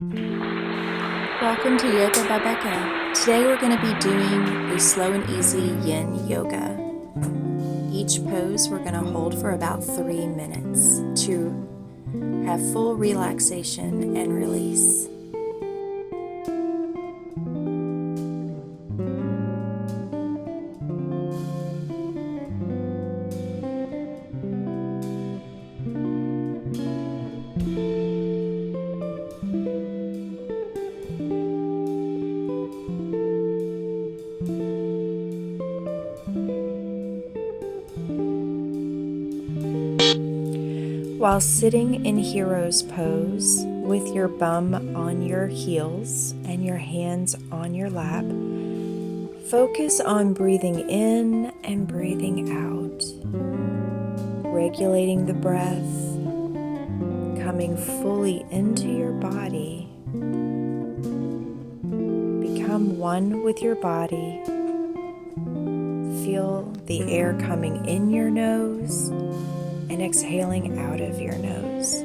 Welcome to Yoga by Beka. Today we're going to be doing a slow and easy Yin Yoga. Each pose we're going to hold for about 3 minutes to have full relaxation and release. While sitting in hero's pose with your bum on your heels and your hands on your lap, focus on breathing in and breathing out, regulating the breath, coming fully into your body. Become one with your body. Feel the air coming in your nose and exhaling out of your nose.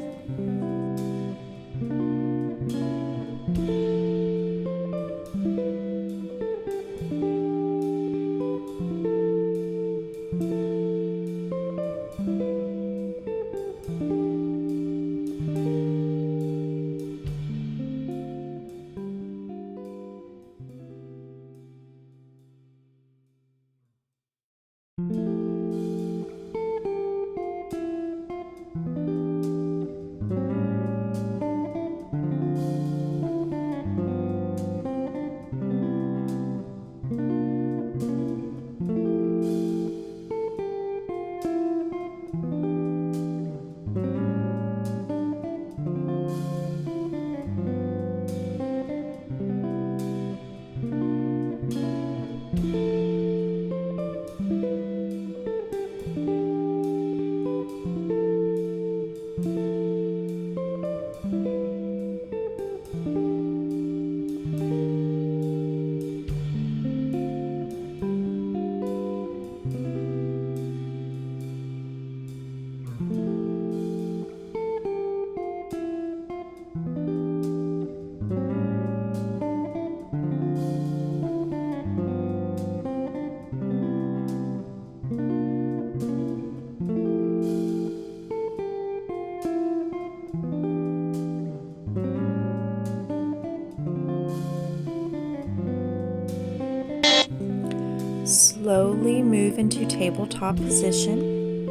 Slowly move into tabletop position.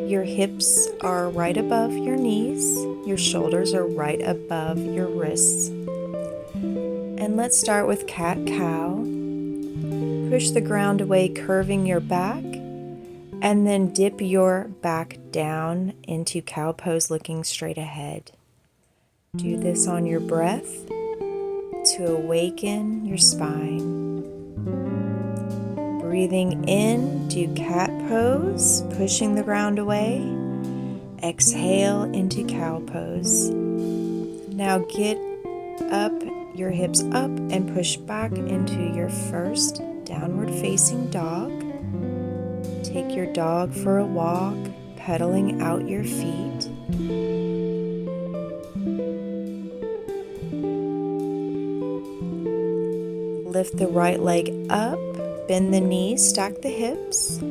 Your hips are right above your knees. Your shoulders are right above your wrists. And let's start with cat-cow. Push the ground away, curving your back, and then dip your back down into cow pose, looking straight ahead. Do this on your breath to awaken your spine. Breathing in, do cat pose, pushing the ground away. Exhale into cow pose. Now get up, your hips up, and push back into your first downward facing dog. Take your dog for a walk, pedaling out your feet. Lift the right leg up. Bend the knees, stack the hips, and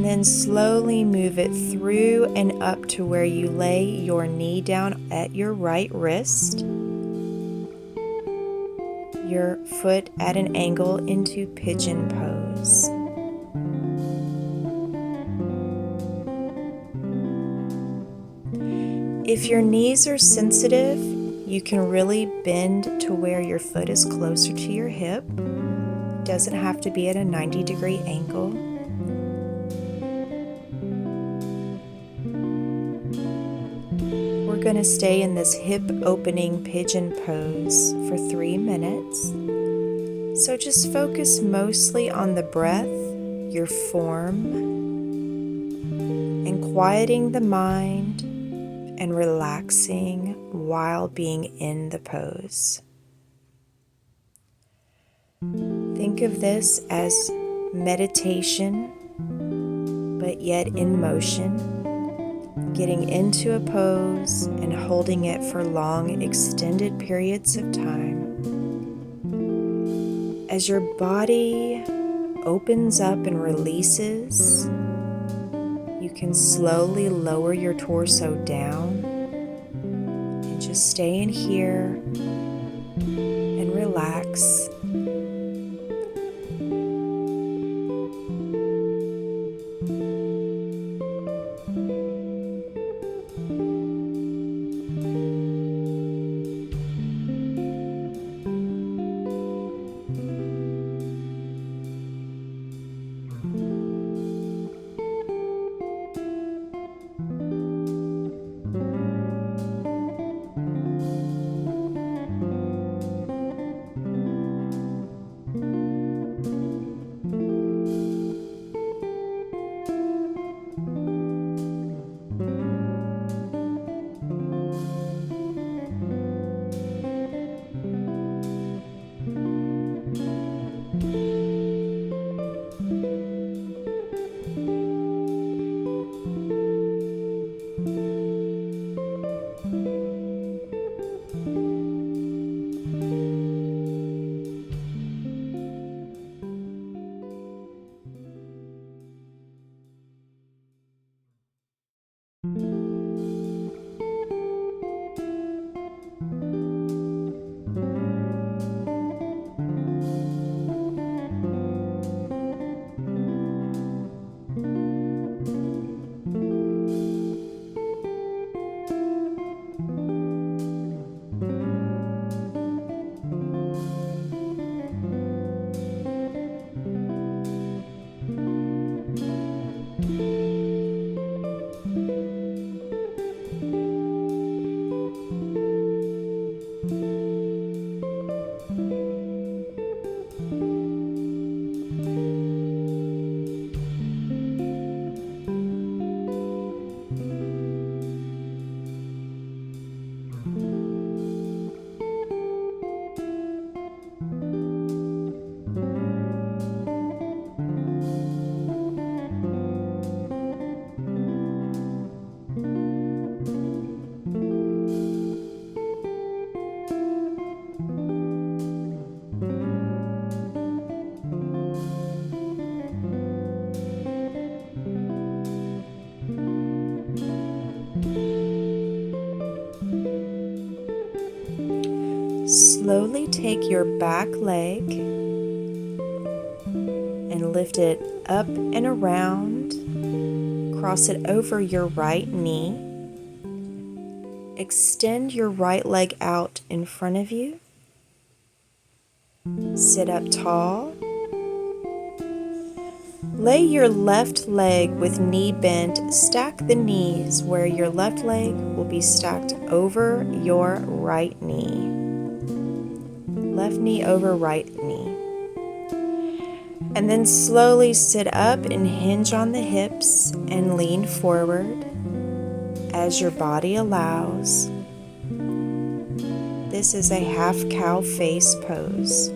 then slowly move it through and up to where you lay your knee down at your right wrist, your foot at an angle into pigeon pose. If your knees are sensitive, you can really bend to where your foot is closer to your hip. It doesn't have to be at a 90-degree angle. We're going to stay in this hip opening pigeon pose for 3 minutes. So just focus mostly on the breath, your form, and quieting the mind and relaxing while being in the pose. Think of this as meditation, but yet in motion. getting into a pose and holding it for long, extended periods of time. As your body opens up and releases, you can slowly lower your torso down and just stay in here and relax. Slowly take your back leg and lift it up and around. Cross it over your right knee. Extend your right leg out in front of you. Sit up tall. Lay your left leg with knee bent. Stack the knees where your left leg will be stacked over your right knee. Left knee over right knee. And then slowly sit up and hinge on the hips and lean forward as your body allows. This is a half cow face pose.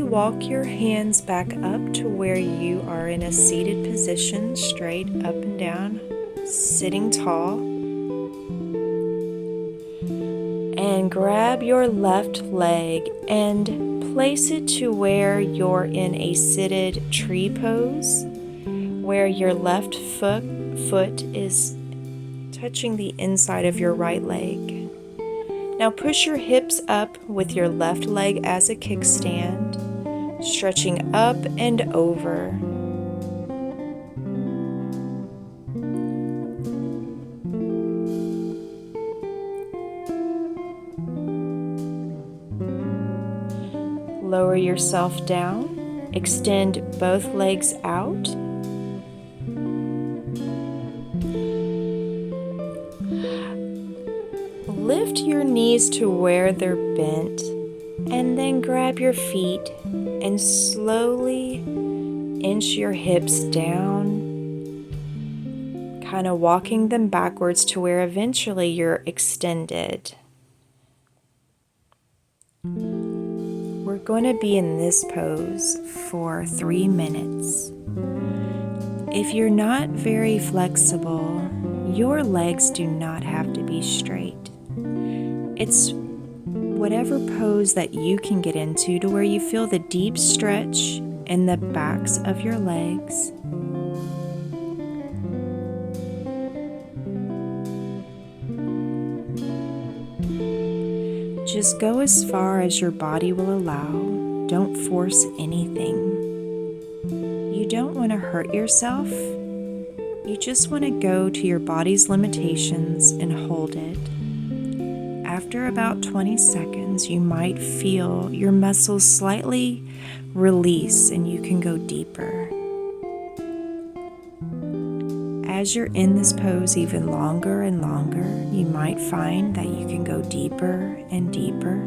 walk your hands back up to where you are in a seated position, straight up and down, sitting tall. And grab your left leg and place it to where you're in a seated tree pose, where your left foot is touching the inside of your right leg. Now push your hips up with your left leg as a kickstand, stretching up and over. Lower yourself down, extend both legs out. Lift your knees to where they're bent, and then grab your feet and slowly inch your hips down, kind of walking them backwards to where eventually you're extended. We're going to be in this pose for 3 minutes. If you're not very flexible, your legs do not have to be straight. It's whatever pose that you can get into to where you feel the deep stretch in the backs of your legs. Just go as far as your body will allow. Don't force anything. You don't want to hurt yourself. You just want to go to your body's limitations and hold it. After about 20 seconds, you might feel your muscles slightly release and you can go deeper. As you're in this pose even longer and longer, you might find that you can go deeper and deeper.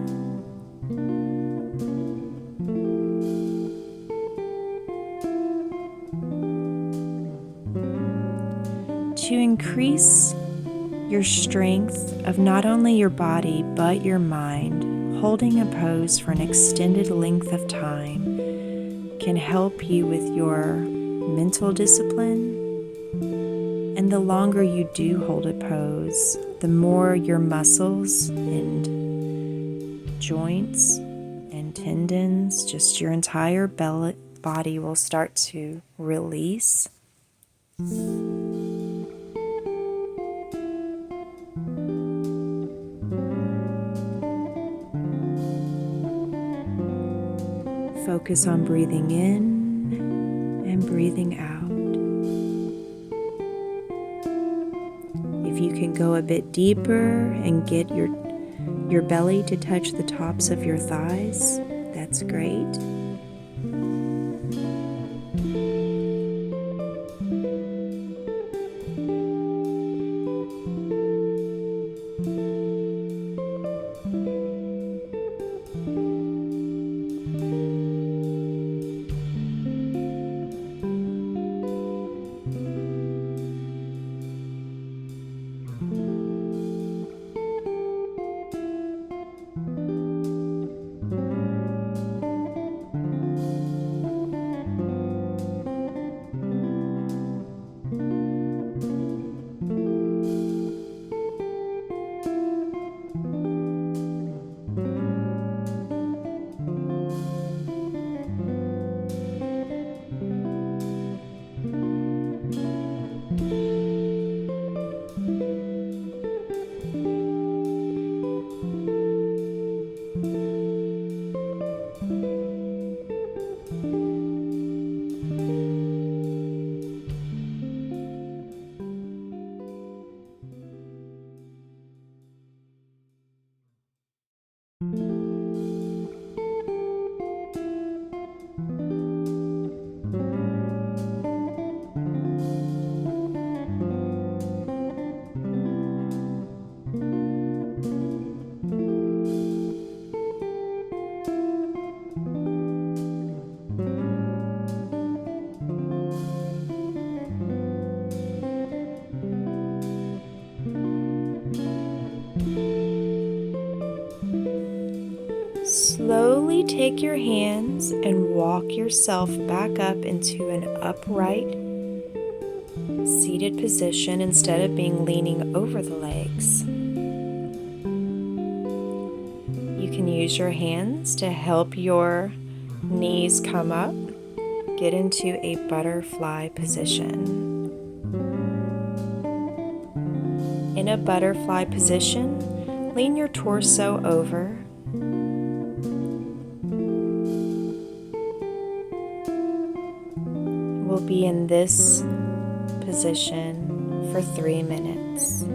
To increase your strength of not only your body but your mind, holding a pose for an extended length of time can help you with your mental discipline. And the longer you do hold a pose, the more your muscles and joints and tendons, just your entire body will start to release. Focus on breathing in and breathing out. If you can go a bit deeper and get your belly to touch the tops of your thighs, that's great. take your hands and walk yourself back up into an upright seated position instead of being leaning over the legs. You can use your hands to help your knees come up. Get into a butterfly position. In a butterfly position, lean your torso over. We'll be in this position for 3 minutes.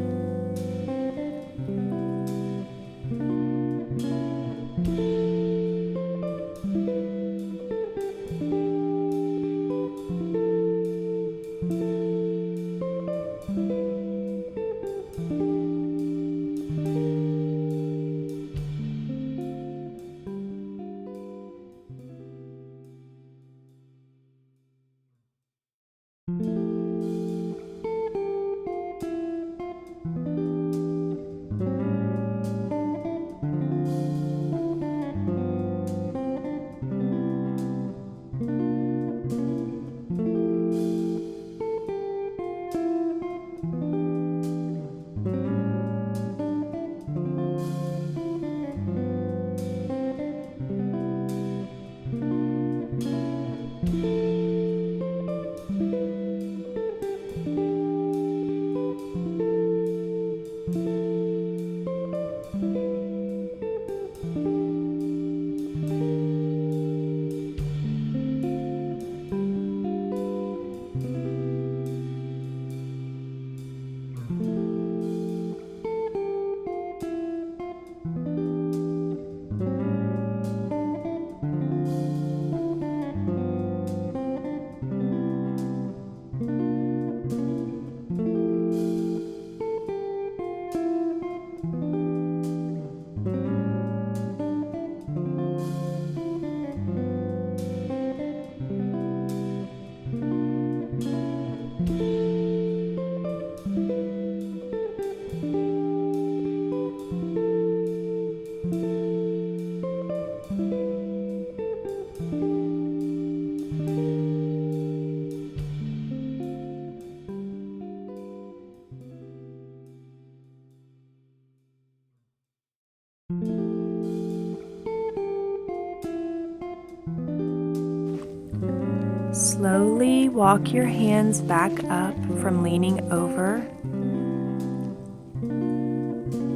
Slowly walk your hands back up from leaning over.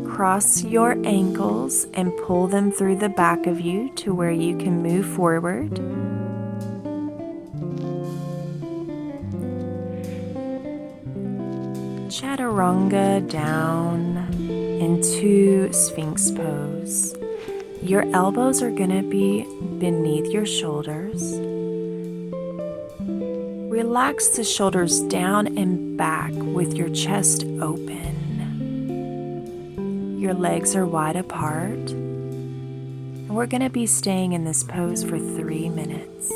Cross your ankles and pull them through the back of you to where you can move forward. Chaturanga down into Sphinx pose. Your elbows are going to be beneath your shoulders. Relax the shoulders down and back with your chest open. Your legs are wide apart. And we're going to be staying in this pose for 3 minutes.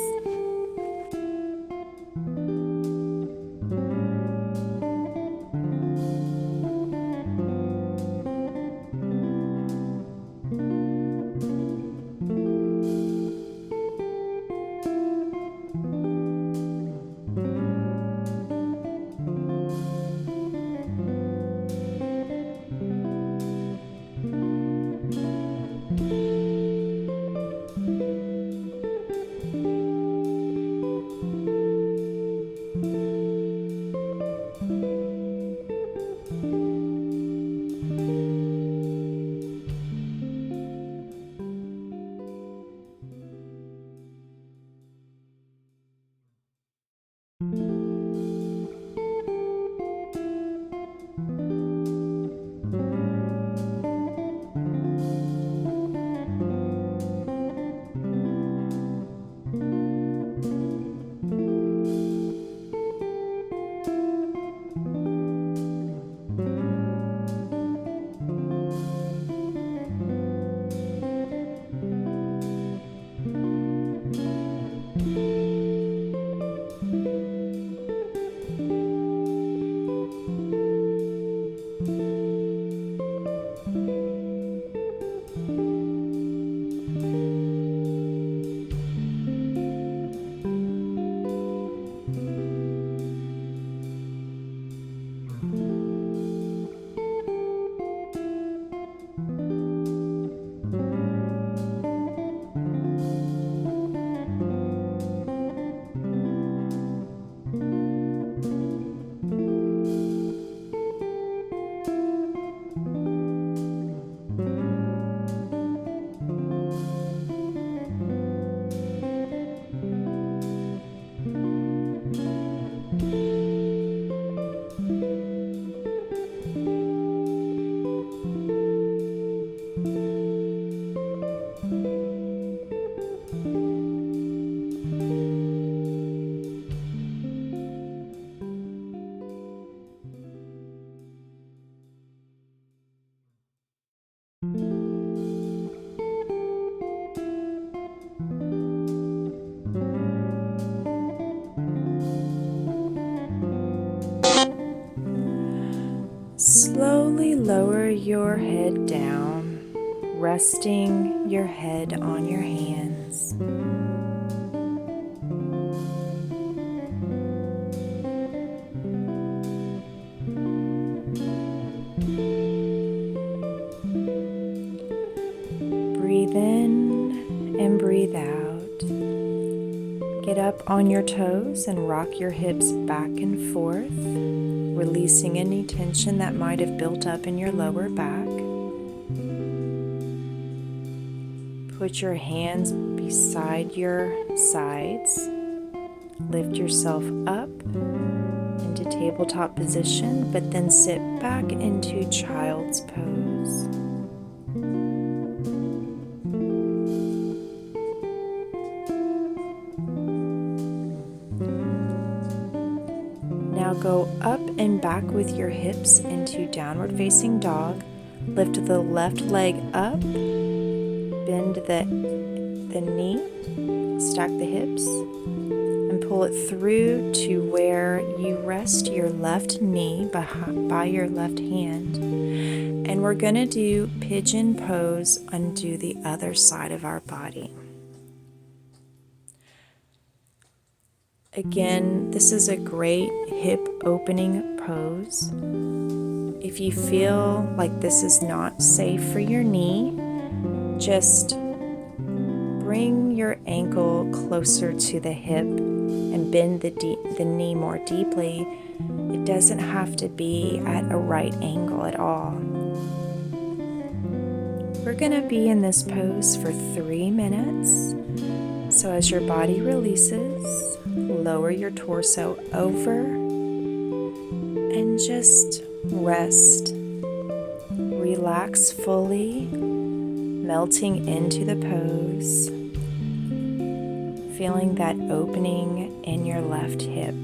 lower your head down, resting your head on your hands. Breathe in and breathe out. Get up on your toes and rock your hips back and forth, releasing any tension that might have built up in your lower back. Put your hands beside your sides. Lift yourself up into tabletop position, but then sit back into child's pose. Now go up and back with your hips into downward facing dog. Lift the left leg up, bend the knee, stack the hips, and pull it through to where you rest your left knee by your left hand. And we're going to do pigeon pose onto the other side of our body. Again, this is a great hip opening pose. If you feel like this is not safe for your knee, just bring your ankle closer to the hip and bend the knee more deeply. It doesn't have to be at a right angle at all. We're going to be in this pose for 3 minutes. So as your body releases, lower your torso over and just rest. Relax fully, melting into the pose, feeling that opening in your left hip.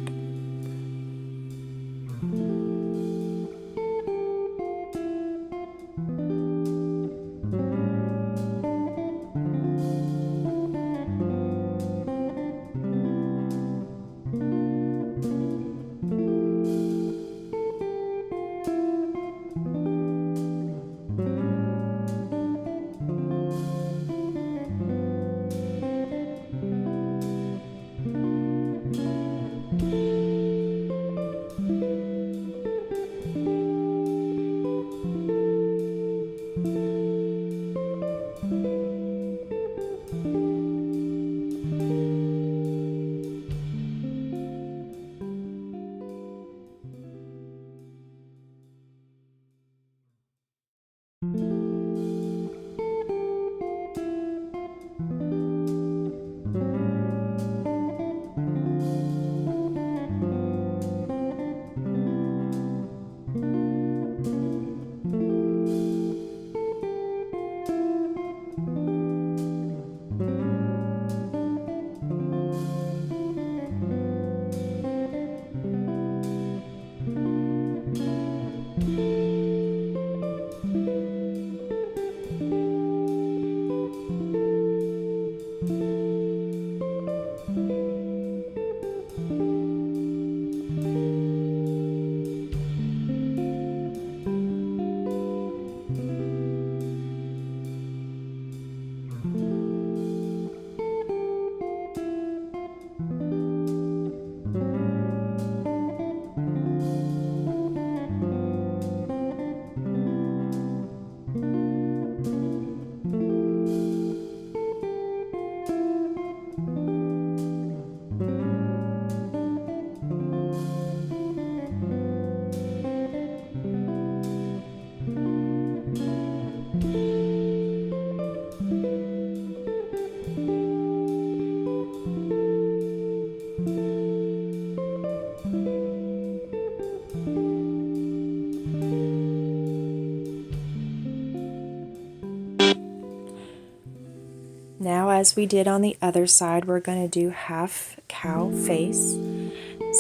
Now, as we did on the other side, we're going to do half cow face.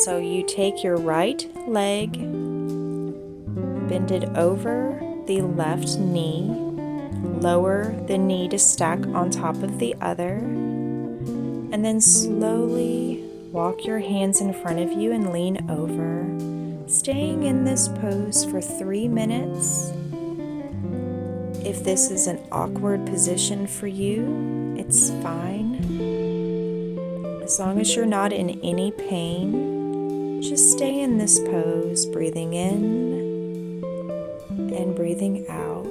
So you take your right leg, bend it over the left knee, lower the knee to stack on top of the other, and then slowly walk your hands in front of you and lean over, staying in this pose for 3 minutes If this is an awkward position for you, it's fine. As long as you're not in any pain, just stay in this pose, breathing in and breathing out.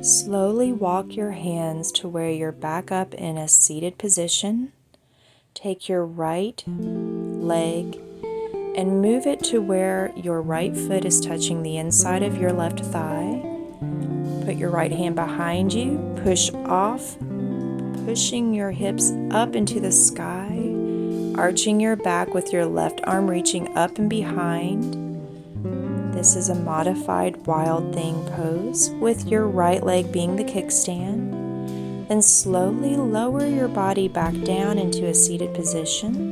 Slowly walk your hands to where you're back up in a seated position. Take your right leg and move it to where your right foot is touching the inside of your left thigh. Put your right hand behind you, push off, pushing your hips up into the sky, arching your back with your left arm reaching up and behind. This is a modified wild thing pose with your right leg being the kickstand. Then slowly lower your body back down into a seated position.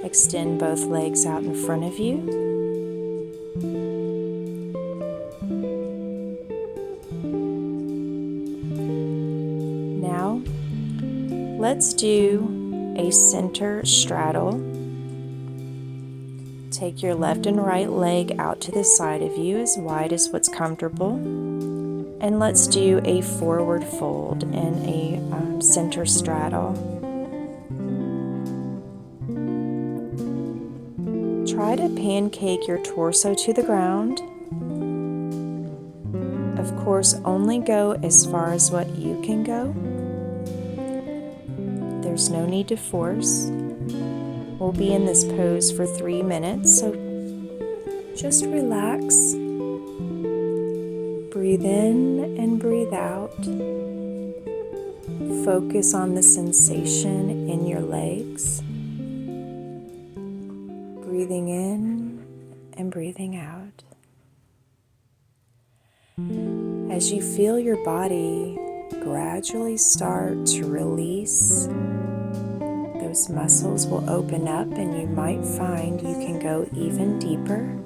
Extend both legs out in front of you. Now, let's do a center straddle. Take your left and right leg out to the side of you as wide as what's comfortable. And let's do a forward fold and a center straddle. Try to pancake your torso to the ground. Of course, only go as far as what you can go. There's no need to force. We'll be in this pose for 3 minutes, so just relax. Breathe in and breathe out. Focus on the sensation in your legs. Breathing in and breathing out. As you feel your body gradually start to release, those muscles will open up and you might find you can go even deeper.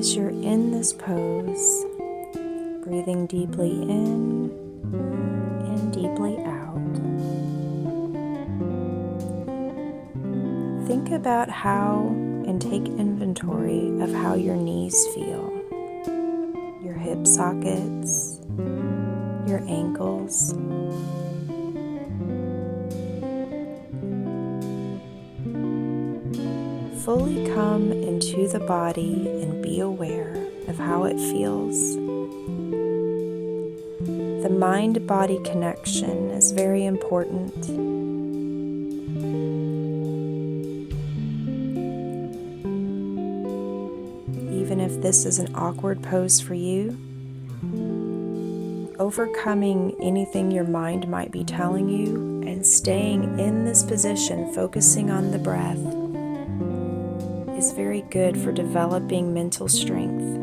as you're in this pose, breathing deeply in and deeply out, think about how and take inventory of how your knees feel, your hip sockets, your ankles. Fully come into the body and be aware of how it feels. The mind-body connection is very important. Even if this is an awkward pose for you, overcoming anything your mind might be telling you and staying in this position, focusing on the breath, is very good for developing mental strength.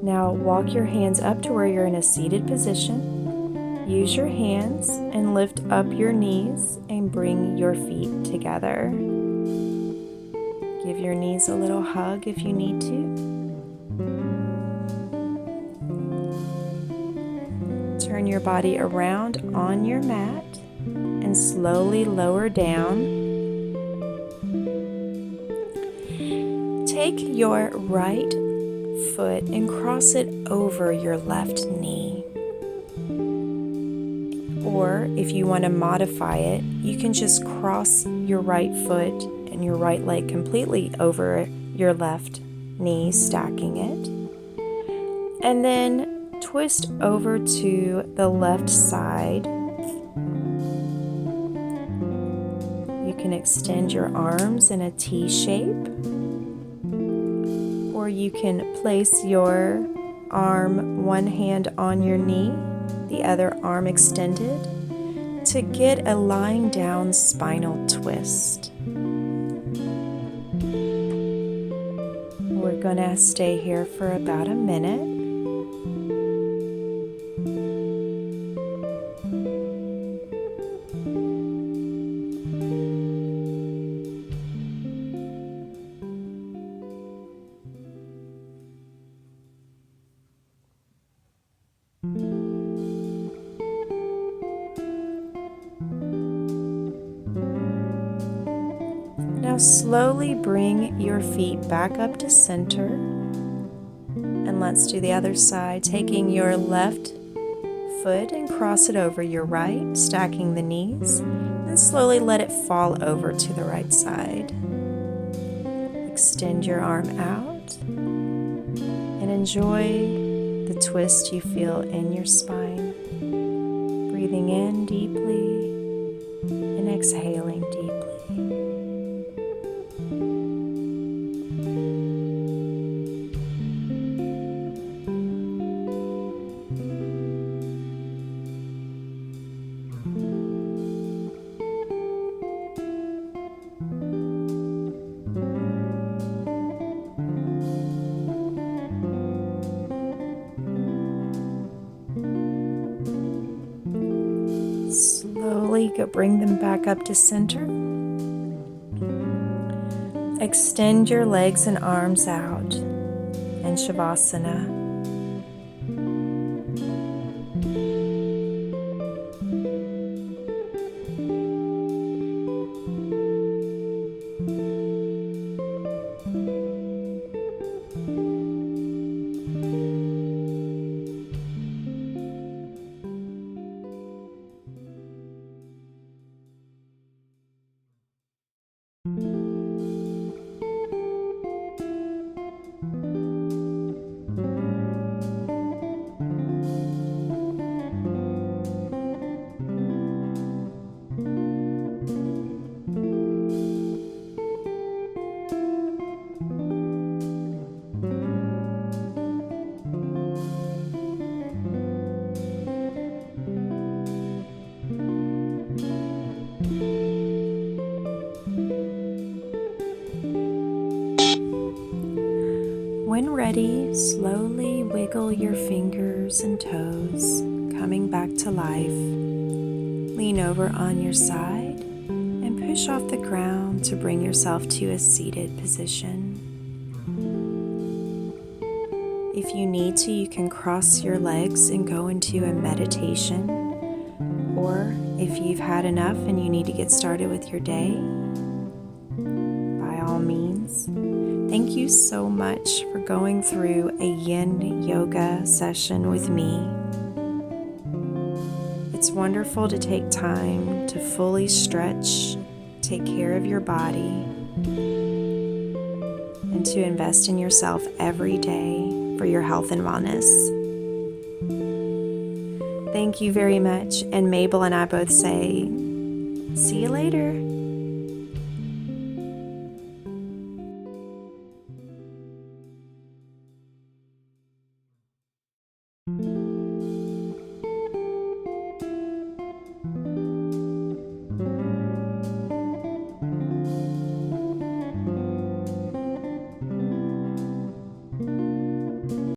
Now walk your hands up to where you're in a seated position. Use your hands and lift up your knees and bring your feet together. Give your knees a little hug if you need to. Turn your body around on your mat and slowly lower down. Take your right foot and cross it over your left knee. Or if you want to modify it, you can just cross your right foot and your right leg completely over your left knee, stacking it. And then twist over to the left side. You can extend your arms in a T shape. Or you can place your arm, one hand on your knee, the other arm extended, to get a lying down spinal twist. We're going to stay here for about a minute. Now slowly bring your feet back up to center, and let's do the other side, taking your left foot and cross it over your right, stacking the knees, and slowly let it fall over to the right side. Extend your arm out and enjoy the twist you feel in your spine. Breathing in deeply and exhaling deeply. Slowly bring them back up to center. Extend your legs and arms out in Shavasana. when ready, slowly wiggle your fingers and toes, coming back to life. Lean over on your side and push off the ground to bring yourself to a seated position. If you need to, you can cross your legs and go into a meditation. Or if you've had enough and you need to get started with your day, by all means. Thank you so much for going through a Yin Yoga session with me. It's wonderful to take time to fully stretch, take care of your body, and to invest in yourself every day for your health and wellness. Thank you very much, and Mabel and I both say, see you later.